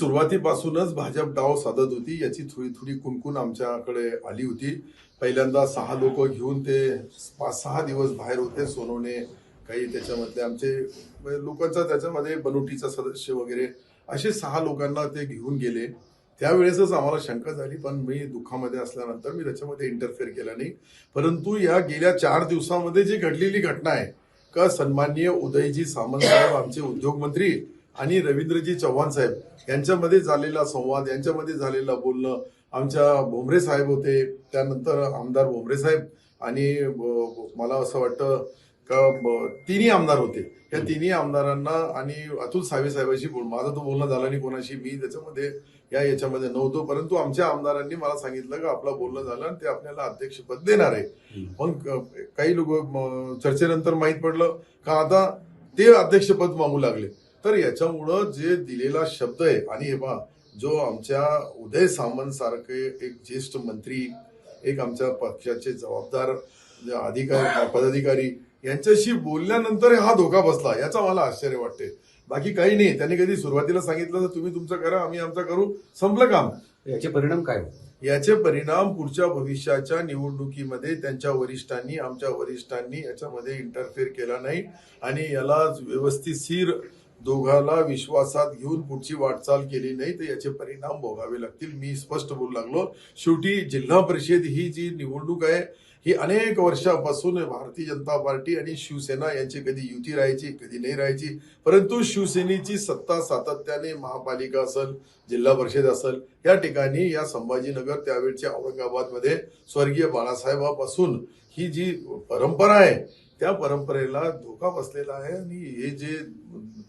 सुरुवातीपासूनच भाजप डाव साधत होती, याची थोडी थोडी कुणकुण आमच्याकडे आली होती. पहिल्यांदा 6 लोक घेऊन ते 5-6 दिवस बाहेर होते. सोनवणे, काही त्याच्यामधले आमचे लोकांचा त्याच्यामध्ये बनवटीचा सदस्य वगैरे असे 6 लोकांना ते घेऊन गेले. त्यावेळेसच आम्हाला शंका झाली, पण मी दुःखामध्ये असल्यानंतर मी त्याच्यामध्ये इंटरफेअर केला नाही. परंतु या गेल्या 4 दिवसामध्ये जी घडलेली घटना आहे का सन्माननीय उदयजी सामंत साहेब आमचे उद्योगमंत्री आणि रवींद्रजी चव्हाण साहेब यांच्यामध्ये झालेला संवाद, यांच्यामध्ये झालेलं बोलणं, आमच्या भोमरे साहेब होते, त्यानंतर आमदार भोमरे साहेब आणि मला असं वाटतं का तिन्ही आमदार होते. या तिन्ही आमदारांना आणि अतुल सावे साहेबांशी माझं तो बोलणं झालं नाही कोणाशी, मी त्याच्यामध्ये याच्यामध्ये नव्हतो. परंतु आमच्या आमदारांनी मला सांगितलं की आपलं बोलणं झालं आणि ते आपल्याला अध्यक्षपद देणार आहे. पण काही लोक चर्चेनंतर माहीत पडलं का आता ते अध्यक्षपद मागू लागले. तर याच्यामुळं जे दिलेला शब्द आहे, आणि हे पहा, जो आमच्या उदय सामंत सारखे एक ज्येष्ठ मंत्री, एक आमच्या पक्षाचे जबाबदार अधिकारी पदाधिकारी यांच्याशी बोलल्यानंतर हा धोका बसला, याचा मला आश्चर्य वाटते. बाकी काही नाही. त्यांनी कधी सुरुवातीला सांगितलं तर तुम्ही तुमचं करा, आम्ही आमचं करू, संपलं काम. याचे परिणाम काय? याचे परिणाम पुढच्या भविष्याच्या निवडणुकीमध्ये त्यांच्या वरिष्ठांनी, आमच्या वरिष्ठांनी याच्यामध्ये इंटरफेअर केला नाही आणि याला व्यवस्थितशीर दोघाला विश्वासात घेऊन पुढची वाटचाल केली नाही तर याचे परिणाम भोगावे लागतील. मी स्पष्ट बोलू लागलो. शेवटी जिल्हा परिषद ही जी निवडणूक आहे ही अनेक वर्षापासून भारतीय जनता पार्टी आणि शिवसेना यांची कधी युती राहायची, कधी नाही राहायची. परंतु शिवसेनेची सत्ता सातत्याने महापालिका असेल, जिल्हा परिषद असेल, या ठिकाणी या संभाजीनगर त्यावेळच्या औरंगाबादमध्ये स्वर्गीय बाळासाहेबापासून ही जी परंपरा आहे त्या परंपरेला धोका बसलेला आहे. आणि हे जे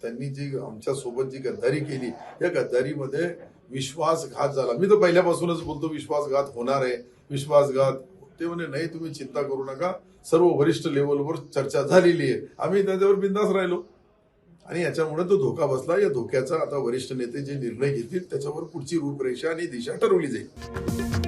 त्यांनी जी आमच्या सोबत जी गद्दारी केली, या गद्दारीमध्ये विश्वासघात झाला. मी तर पहिल्यापासूनच बोलतो विश्वासघात होणार आहे, विश्वासघात. ते म्हणे नाही तुम्ही चिंता करू नका, सर्व वरिष्ठ लेवलवर चर्चा झालेली आहे. आम्ही त्याच्यावर बिंदास राहिलो आणि याच्यामुळे तो धोका बसला. या धोक्याचा आता वरिष्ठ नेते जे निर्णय घेतील त्याच्यावर पुढची रूपरेषा आणि दिशा ठरवली जाईल.